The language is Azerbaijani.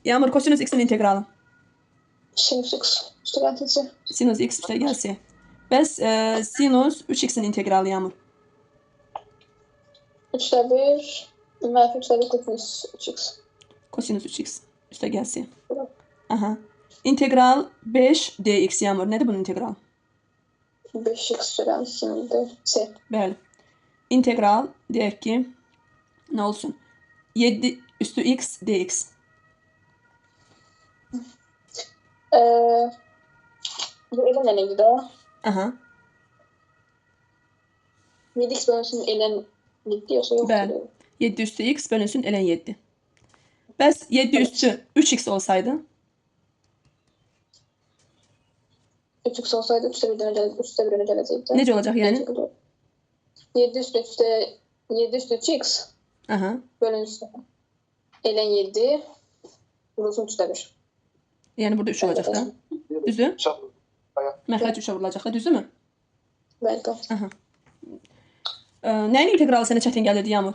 Yağmur, kosinüs x'in integralı. Sinüs x üstü gəlsin c. Sinüs x üstə gəlsə. Bəs sinüs 3x'in integralı, Yağmur. 3'də 1 mənfi 3'də 1 kosinüs 3x. Kosinüs 3x üstə gəlsə. Aha. İntegral 5 dx, Yağmur. Nədir bunun integralı? 5x üstü gəlsin c. Bəli. İntegral deyək ki, nə olsun? 7 üstü x dx. Bu elən neydi də? Aha. 7x bölünsün elən 7 yoxsa yoxdur? Bəli. 7 üstü x bölünsün elən 7. Bəs 7 üstü 3x olsaydı? 3x olsaydı 3'də 1'e gələcəkdi. Necə olacaq yəni? 7 üstü 3x Aha. bölünsün elən 7 vurulsun 3'də 1. Yəni burada 3 olacaq da. Düzdür? Məxrəc 3-ə vurulacaq da, düzdürmü? Bəli. Aha. Nəyin integralı sənə çətin gəlirdi, Yağmur?